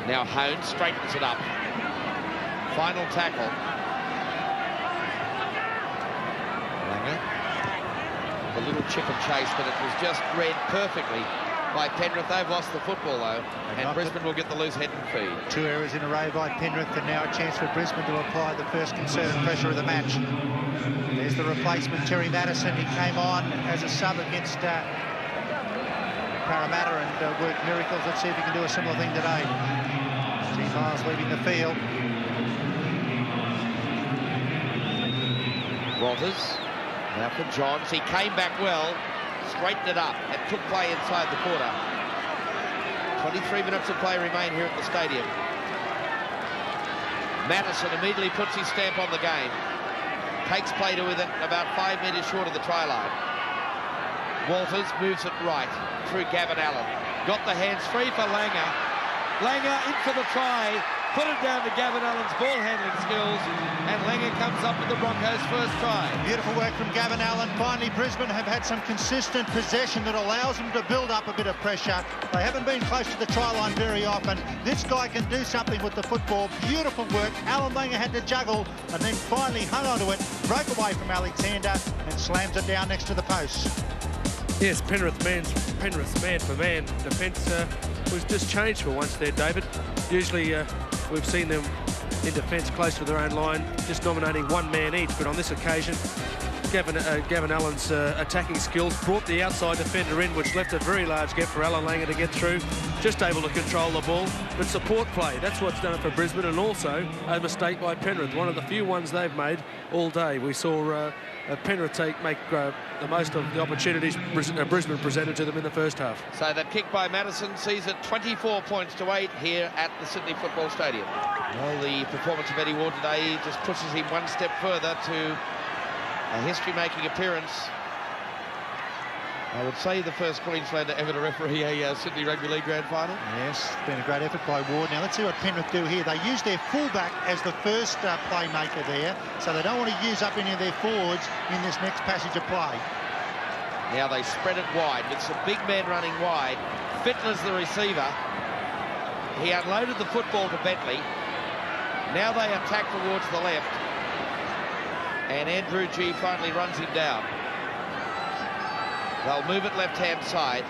Now Hone straightens it up. Final tackle. Langer. A little chip and chase, but it was just read perfectly by Penrith. They've lost the football though, and Brisbane will get the loose head and feed. 2 errors in a row by Penrith, and now a chance for Brisbane to apply the first concerted pressure of the match. There's the replacement, Terry Madison. He came on as a sub against Parramatta and worked miracles. Let's see if he can do a similar thing today. Gene Miles leaving the field. Walters, now for Johns. He came back well, straightened it up, and took play inside the quarter. 23 minutes of play remain here at the stadium. Madison immediately puts his stamp on the game. Takes play to within about 5 metres short of the try line. Walters moves it right through Gavin Allen. Got the hands free for Langer. Langer in for the try. put it down to Gavin Allen's ball handling skills, and Langer comes up with the Broncos' first try. Beautiful work from Gavin Allen. Finally, Brisbane have had some consistent possession that allows them to build up a bit of pressure. They haven't been close to the try line very often. This guy can do something with the football. Beautiful work. Alan Langer had to juggle and then finally hung onto it, broke away from Alexander and slams it down next to the post. Yes, Penrith's man-for-man defence was just changed for once there, David. Usually we've seen them in defence close to their own line, just nominating one man each, but on this occasion, Gavin Allen's attacking skills brought the outside defender in, which left a very large gap for Alan Langer to get through, just able to control the ball, but support play, that's what's done it for Brisbane, and also a mistake by Penrith, one of the few ones they've made all day. We saw Penrith make the most of the opportunities Brisbane presented to them in the first half. So that kick by Madison sees it 24 points to 8 here at the Sydney Football Stadium. Well, the performance of Eddie Ward today just pushes him one step further to a history-making appearance. I would say the first Queenslander ever to referee a Sydney Rugby League Grand Final. Yes, it's been a great effort by Ward. Now let's see what Penrith do here. They use their fullback as the first playmaker there, so they don't want to use up any of their forwards in this next passage of play. Now they spread it wide with some big men running wide. Fittler's the receiver. He unloaded the football to Bentley. Now they attack towards the left. And Andrew G finally runs him down. They'll move it left-hand side.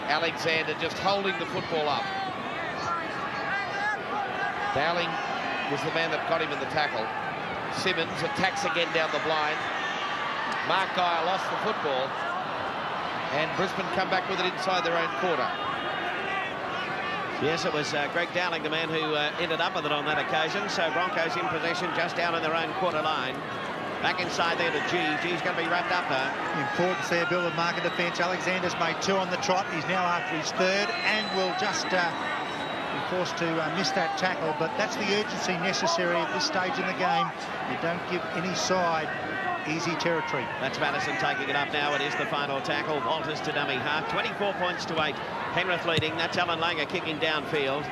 Alexander just holding the football up. Dowling was the man that got him in the tackle. Simmons attacks again down the blind. Mark Geyer lost the football. And Brisbane come back with it inside their own quarter. Yes, it was Greg Dowling, the man who ended up with it on that occasion. So Broncos in possession just down in their own quarter line. Back inside there to G. G's going to be wrapped up though. Importance there, Bill, of market defence. Alexander's made 2 on the trot. He's now after his 3rd and will just be forced to miss that tackle. But that's the urgency necessary at this stage in the game. You don't give any side easy territory. That's Madison taking it up now. It is the final tackle. Walters to dummy half. 24 points to 8. Penrith leading. That's Alan Langer kicking downfield.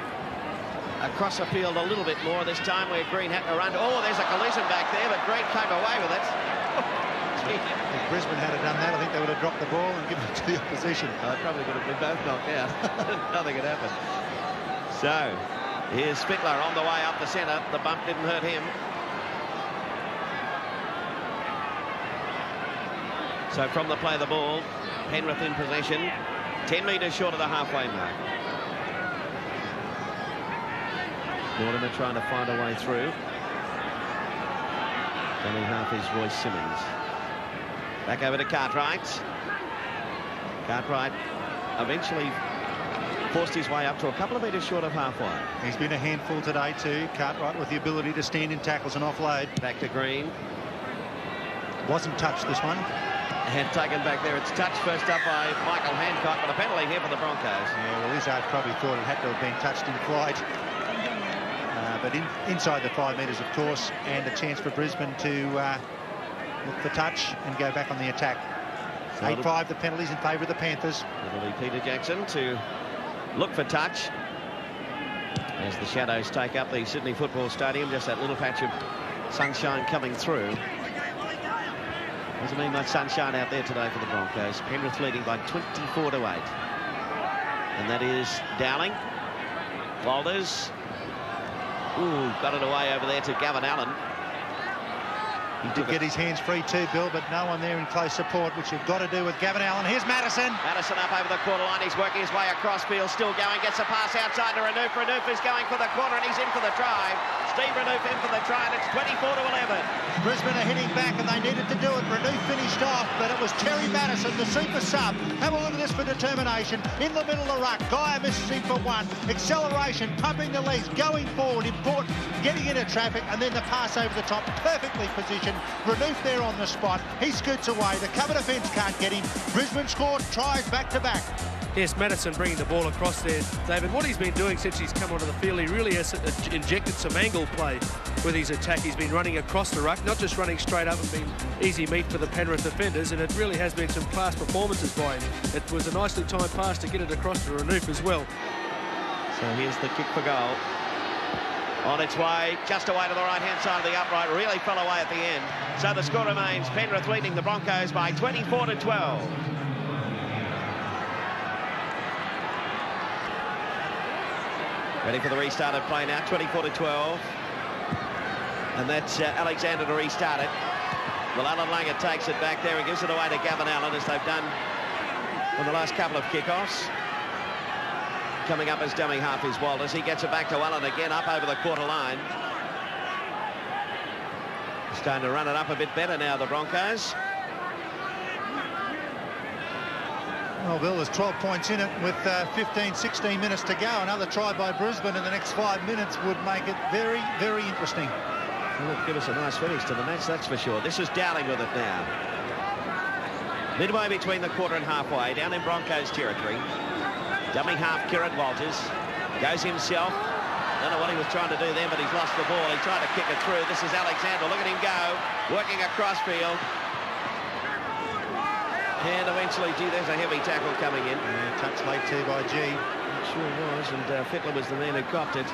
Across the field a little bit more this time where Green had to run. Oh, there's a collision back there, but Green came away with it. If Brisbane had done that, I think they would have dropped the ball and given it to the opposition. They probably would have been both knocked out. Nothing had happened. So, here's Fittler on the way up the centre. The bump didn't hurt him. So from the play of the ball, Penrith in possession, 10 metres short of the halfway mark. Mortimer trying to find a way through. Dummy half is Royce Simmons. Back over to Cartwright. Cartwright eventually forced his way up to a couple of metres short of halfway. He's been a handful today too, Cartwright, with the ability to stand in tackles and offload. Back to Green. Wasn't touched this one. And taken back there. It's touched first up by Michael Hancock, but a penalty here for the Broncos. Yeah, well, Izzard probably thought it had to have been touched in flight. But inside the 5 metres, of course, and a chance for Brisbane to look for touch and go back on the attack. So 8-5, the penalties in favour of the Panthers. It'll be Peter Jackson to look for touch as the shadows take up the Sydney Football Stadium. Just that little patch of sunshine coming through. Doesn't mean much sunshine out there today for the Broncos. Penrith leading by 24 to 8. And that is Dowling. Walters. Ooh, got it away over there to Gavin Allen. He did get his hands free too, Bill, but no one there in close support, which you've got to do with Gavin Allen. Here's Madison. Madison up over the quarter line. He's working his way across field, still going. Gets a pass outside to Renouf. Renouf is going for the corner, and he's in for the try. Steve Renouf in for the try, and it's 24 to 11. Brisbane are hitting back, and they needed to do it. Renouf finished off, but it was Terry Madison, the super sub. Have a look at this for determination. In the middle of the ruck, Geyer misses him for 1. Acceleration, pumping the legs, going forward, important, getting into traffic, and then the pass over the top, perfectly positioned. Renouf there on the spot. He scoots away. The cover defence can't get him. Brisbane scored tries back-to-back. Yes, Madison bringing the ball across there, David. What he's been doing since he's come onto the field, he really has injected some angle play with his attack. He's been running across the ruck, not just running straight up and being easy meat for the Penrith defenders, and it really has been some class performances by him. It was a nicely timed pass to get it across to Renouf as well. So here's the kick for goal. On its way, just away to the right-hand side of the upright, really fell away at the end. So the score remains Penrith leading the Broncos by 24-12. Ready for the restarted play now, 24-12. And that's Alexander to restart it. Well, Alan Langer takes it back there and gives it away to Gavin Allen, as they've done on the last couple of kickoffs. Coming up as dummy half is Walters. He gets it back to Allen again, up over the quarter line. Starting to run it up a bit better now, the Broncos. Well, Bill, there's 12 points in it with 15, 16 minutes to go. Another try by Brisbane in the next 5 minutes would make it very, very interesting. Well, it'll give us a nice finish to the match, that's for sure. This is Dowling with it now. Midway between the quarter and halfway, down in Broncos territory. Dummy half, Kieran Walters goes himself. Don't know what he was trying to do then, but he's lost the ball. He tried to kick it through. This is Alexander. Look at him go, working across field. And eventually, gee, there's a heavy tackle coming in. Yeah, touch late too by G. It sure was, and Fittler was the man who copped it.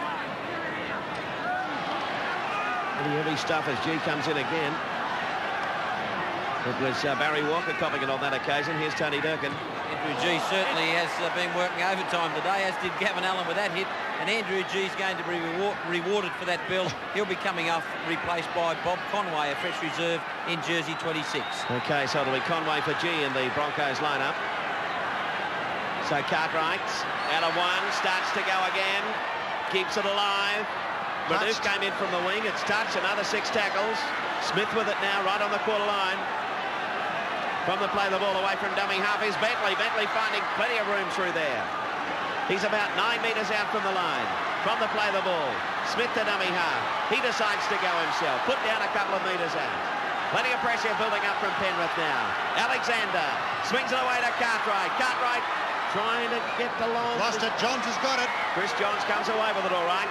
Pretty heavy stuff as G comes in again. It was Barry Walker copping it on that occasion. Here's Tony Durkin. Andrew G certainly has been working overtime today, as did Gavin Allen with that hit. And Andrew G's going to be rewarded for that bill. He'll be coming off, replaced by Bob Conway, a fresh reserve in jersey 26. OK, so it'll be Conway for G in the Broncos lineup. So Cartwright out of one, starts to go again, keeps it alive. Madouf came in from the wing. It's touch, another 6 tackles. Smith with it now, right on the quarter line. From the play, the ball away from dummy half is Bentley. Bentley finding plenty of room through there. He's about 9 metres out from the line. From the play, the ball. Smith to dummy half. He decides to go himself. Put down a couple of metres out. Plenty of pressure building up from Penrith now. Alexander swings it away to Cartwright. Cartwright trying to get the long. Lost it. Johns has got it. Chris Johns comes away with it all right.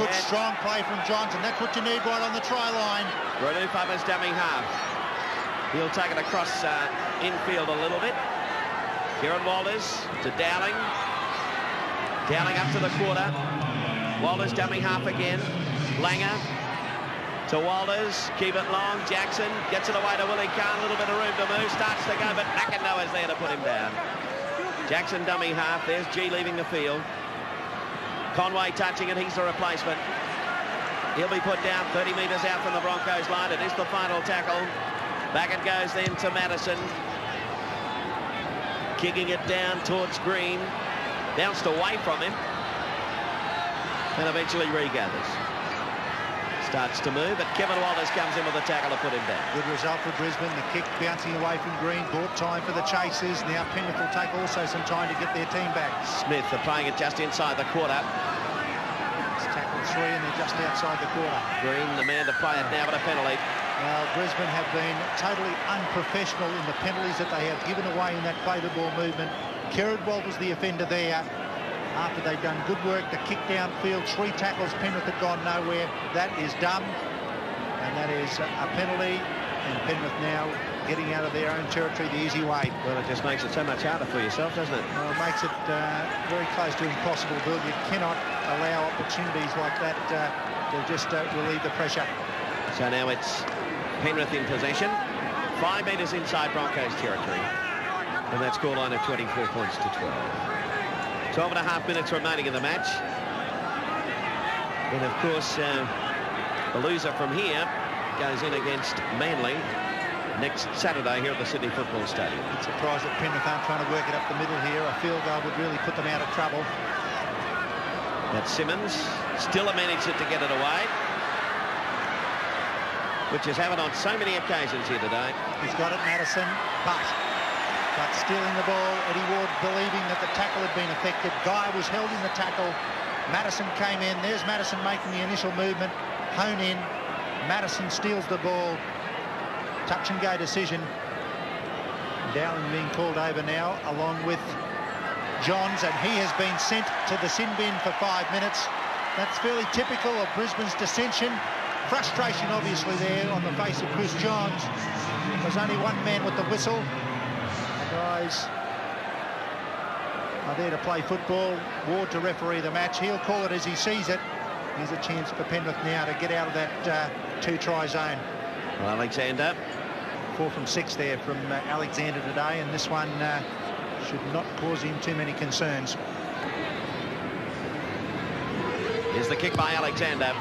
Good strong play from Johns, and that's what you need right on the try line. Madouf up as dummy half. He'll take it across infield a little bit. Kieran Walters to Dowling. Dowling up to the quarter. Walters dummy half again. Langer to Walters. Keep it long. Jackson gets it away to Willie Kahn. A little bit of room to move. Starts to go, but McIndoe is there to put him down. Jackson dummy half. There's G leaving the field. Conway touching it. He's the replacement. He'll be put down 30 metres out from the Broncos line. It is the final tackle. Back it goes then to Madison. Kicking it down towards Green. Bounced away from him. And eventually regathers. Starts to move, but Kevin Walters comes in with a tackle to put him down. Good result for Brisbane. The kick bouncing away from Green. Bought time for the chasers. Now Penrith will take also some time to get their team back. Smith, they're playing it just inside the quarter. It's tackle 3 and they're just outside the quarter. Green, the man to play it now, but a penalty. Well, Brisbane have been totally unprofessional in the penalties that they have given away in that favour ball movement. Kieran Walters the offender there. After they've done good work to kick downfield, 3 tackles, Penrith have gone nowhere. That is dumb, and that is a penalty. And Penrith now getting out of their own territory the easy way. Well, it just makes it so much harder for yourself, doesn't it? Well, it makes it very close to impossible, Bill. You cannot allow opportunities like that to just relieve the pressure. So now it's Penrith in possession, 5 metres inside Broncos territory, and that scoreline of 24 points to 12. 12 and a half minutes remaining in the match, and of course the loser from here goes in against Manly next Saturday here at the Sydney Football Stadium. I'm surprised that Penrith aren't trying to work it up the middle here. A field goal would really put them out of trouble. That's Simmons, still managed it to get it away, which has happened on so many occasions here today. He's got it, Madison, but stealing the ball. Eddie Ward believing that the tackle had been effected. Guy was held in the tackle. Madison came in. There's Madison making the initial movement. Hone in. Madison steals the ball. Touch and go decision. Dowling being called over now, along with Johns, and he has been sent to the sin bin for 5 minutes. That's fairly typical of Brisbane's dissension. Frustration obviously there on the face of Chris Johns. There's only one man with the whistle. The guys are there to play football. Ward to referee the match. He'll call it as he sees it. Here's a chance for Penrith now to get out of that two-try zone. Well, Alexander. 4 from 6 there from Alexander today, and this one should not cause him too many concerns. Here's the kick by Alexander.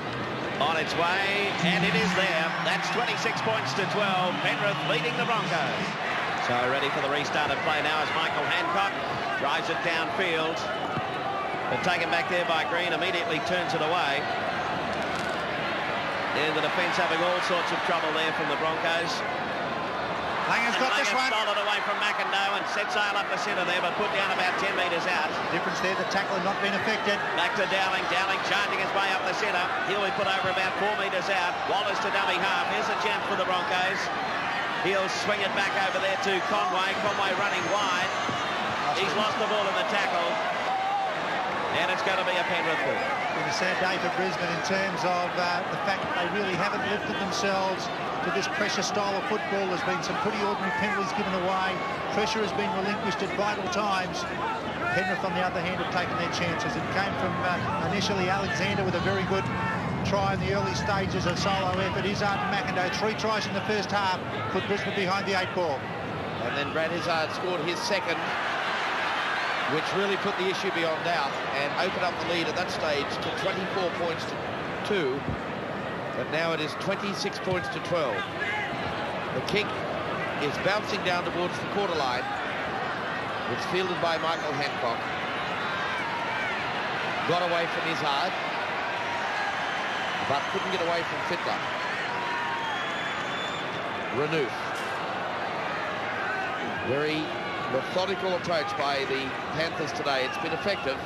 On its way, and it is there. That's 26 points to 12. Penrith leading the Broncos. So ready for the restart of play now as Michael Hancock drives it downfield. But taken back there by Green, immediately turns it away. And the defence having all sorts of trouble there from the Broncos. Langer's got this one. Stolen away from McIndoe and set sail up the centre there, but put down about 10 metres out. Difference there, the tackle not been affected. Back to Dowling. Dowling charging his way up the centre. He'll be put over about 4 metres out. Wallace to dummy half. Here's a chance for the Broncos. He'll swing it back over there to Conway. Conway running wide. He's lost the ball in the tackle. And it's going to be a Penrith ball. Been a sad day for Brisbane in terms of the fact that they really haven't lifted themselves to this pressure style of football. There's been some pretty ordinary penalties given away. Pressure has been relinquished at vital times. Penrith, on the other hand, have taken their chances. It came from initially Alexander with a very good try in the early stages of solo effort. Izzard and McIndoe, 3 tries in the first half, put Brisbane behind the 8 ball. And then Brad Izzard scored his second, which really put the issue beyond doubt and opened up the lead at that stage to 24 points to 2. But now it is 26 points to 12. The kick is bouncing down towards the quarter line. It's fielded by Michael Hancock. Got away from Izzard, but couldn't get away from Fittler. Renouf. Very methodical approach by the Panthers today. It's been effective.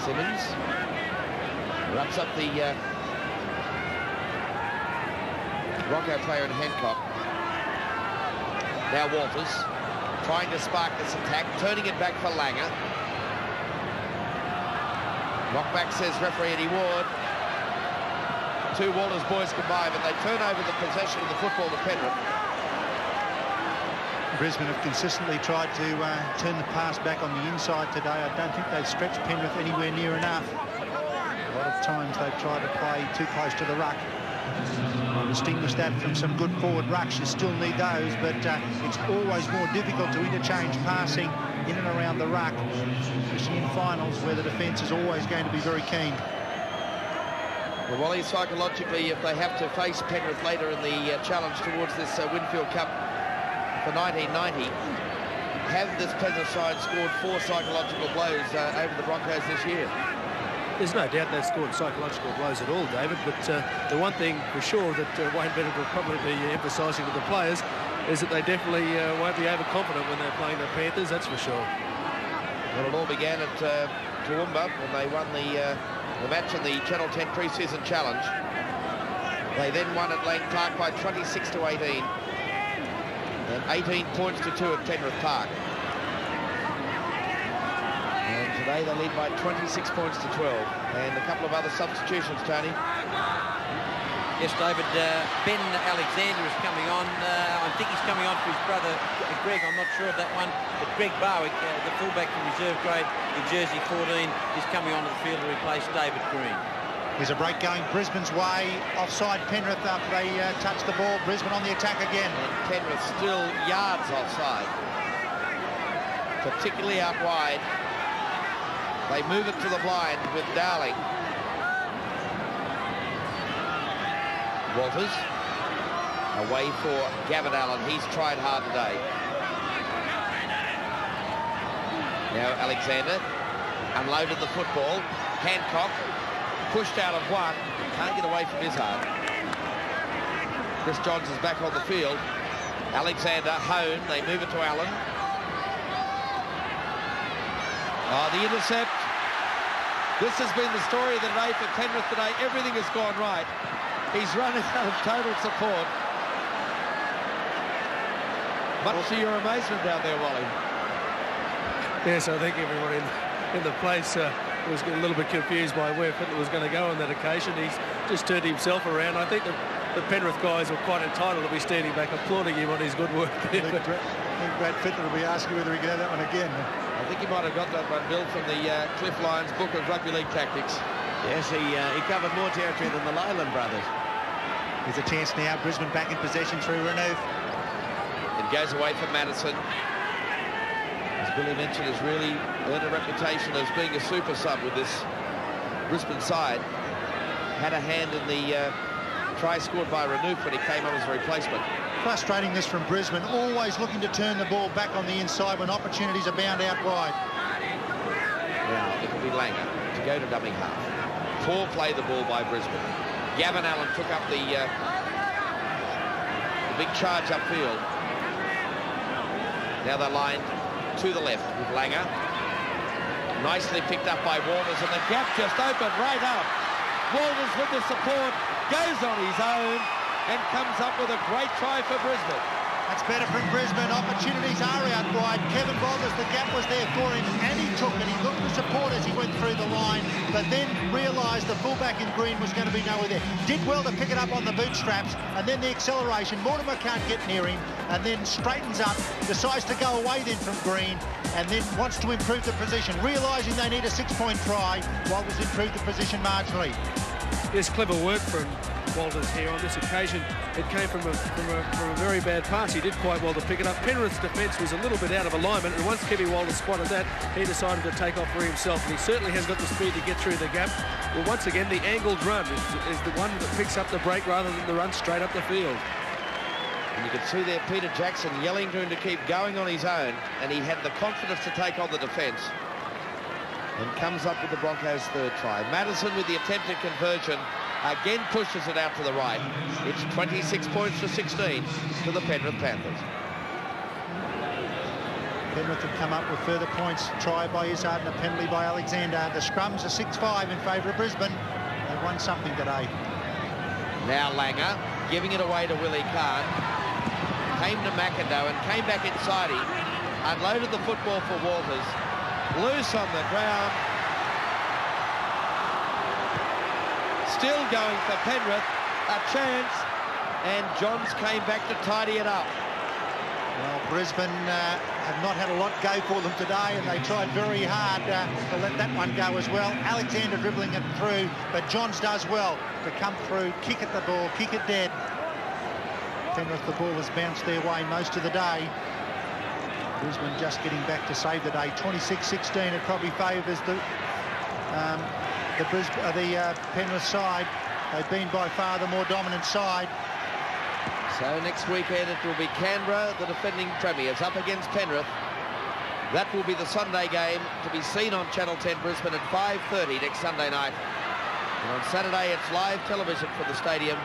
Simmons wraps up the Bronco player in Hancock. Now Walters trying to spark this attack, turning it back for Langer. Knockback, says referee Eddie Ward. 2 Walters boys combined, but they turn over the possession of the football to Penrith. Brisbane have consistently tried to turn the pass back on the inside today. I don't think they've stretched Penrith anywhere near enough. A lot of times they've tried to play too close to the ruck. I'll distinguish that from some good forward rucks. You still need those, but it's always more difficult to interchange passing in and around the ruck, especially in finals where the defence is always going to be very keen. Well, Wally, psychologically, if they have to face Penrith later in the challenge towards this Winfield Cup for 1990, have this Penrith side scored 4 psychological blows over the Broncos this year? There's no doubt they've scored psychological blows at all, David, but the one thing for sure that Wayne Bennett will probably be emphasising to the players is that they definitely won't be overconfident when they're playing the Panthers, that's for sure. Well, it all began at Toowoomba when they won the match in the Channel 10 pre-season challenge. They then won at Lang Park by 26 to 18. And 18 points to 2 at Penrith Park. And today they lead by 26 points to 12. And a couple of other substitutions, Tony. Yes, David, Ben Alexander is coming on. I think he's coming on for his brother, Greg. I'm not sure of that one. But Greg Barwick, the fullback from reserve grade in jersey 14, is coming onto the field to replace David Green. There's a break going Brisbane's way. Offside Penrith after they touch the ball. Brisbane on the attack again. And Penrith still yards offside. Particularly out wide. They move it to the blind with Dowling. Walters away for Gavin Allen. He's tried hard today. Now Alexander unloaded the football. Hancock pushed out of one. Can't get away from Izzard. Chris Johns is back on the field. Alexander, Hone. They move it to Allen. Oh, the intercept. This has been the story of the day for Penrith today. Everything has gone right. He's running out of total support. Much to your amazement down there, Wally. Yes, I think everyone in the place was a little bit confused by where Fittler was going to go on that occasion. He's just turned himself around. I think the Penrith guys were quite entitled to be standing back applauding him on his good work there. I think Brad Fittler will be asking whether he can have that one again. I think he might have got that one, Bill, from the Cliff Lyons book of rugby league tactics. Yes, he covered more territory than the Leyland brothers. There's a chance now. Brisbane back in possession through Renouf. It goes away from Madison. As Billy mentioned, has really earned a reputation as being a super sub with this Brisbane side. Had a hand in the try scored by Renouf when he came on as a replacement. Frustrating this from Brisbane, always looking to turn the ball back on the inside when opportunities abound out wide. Now, it'll be Langer to go to dummy half. Poor play the ball by Brisbane. Gavin Allen took up the big charge upfield. Now they're lined to the left with Langer. Nicely picked up by Walters, and the gap just opened right up. Walters with the support, goes on his own, and comes up with a great try for Brisbane. That's better from Brisbane. Opportunities are out wide. Kevin Walters, the gap was there for him, and he took it. He looked for support as he went through the line, but then realised the fullback in green was going to be nowhere there. Did well to pick it up on the bootstraps, and then the acceleration. Mortimer can't get near him, and then straightens up, decides to go away then from green, and then wants to improve the position, realising they need a 6-point try. Walters improved the position marginally. Yes, clever work from Walters here on this occasion. It came from a very bad pass. He did quite well to pick it up. Penrith's defence was a little bit out of alignment, and once Kevin Walters spotted that, he decided to take off for himself, and he certainly has got the speed to get through the gap. Well, once again, the angled run is the one that picks up the break rather than the run straight up the field. And you can see there Peter Jackson yelling to him to keep going on his own, and he had the confidence to take on the defence. And comes up with the Broncos' third try. Madison with the attempted conversion again pushes it out to the right. It's 26 points to 16 to the Penrith Panthers. Penrith have come up with further points. Try by Izzard and a penalty by Alexander. The scrums are 6-5 in favour of Brisbane. They've won something today. Now Langer giving it away to Willie Kahn. Came to McIndoe and came back inside him. Unloaded the football for Walters. Loose on the ground. Still going for Penrith. A chance. And Johns came back to tidy it up. Well, Brisbane have not had a lot go for them today, and they tried very hard to let that one go as well. Alexander dribbling it through, but Johns does well to come through, kick at the ball, kick it dead. Penrith, the ball has bounced their way most of the day. Brisbane just getting back to save the day. 26-16, it probably favours the Penrith side. They've been by far the more dominant side. So next weekend it will be Canberra, the defending premiers, up against Penrith. That will be the Sunday game to be seen on Channel 10 Brisbane at 5:30 next Sunday night. And on Saturday it's live television from the stadium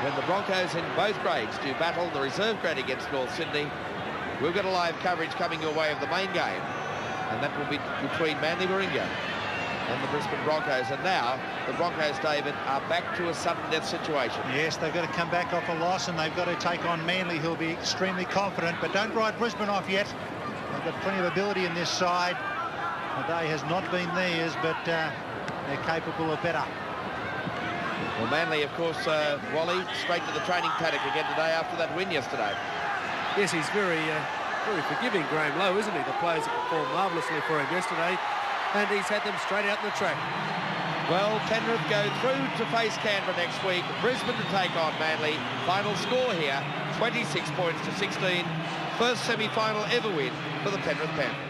when the Broncos in both grades do battle the reserve grade against North Sydney. We've got a live coverage coming your way of the main game, and that will be between Manly Warringah and the Brisbane Broncos. And now the Broncos, David, are back to a sudden death situation. Yes, they've got to come back off a loss, and they've got to take on Manly, who'll be extremely confident. But don't write Brisbane off yet. They've got plenty of ability in this side. The day has not been theirs, but they're capable of better. Well, Manly, of course, Wally, straight to the training paddock again today after that win yesterday. Yes, he's very forgiving, Graham Lowe, isn't he? The players have performed marvellously for him yesterday, and he's had them straight out in the track. Well, Penrith go through to face Canberra next week. Brisbane to take on Manly. Final score here, 26 points to 16. First semi-final ever win for the Penrith Panthers.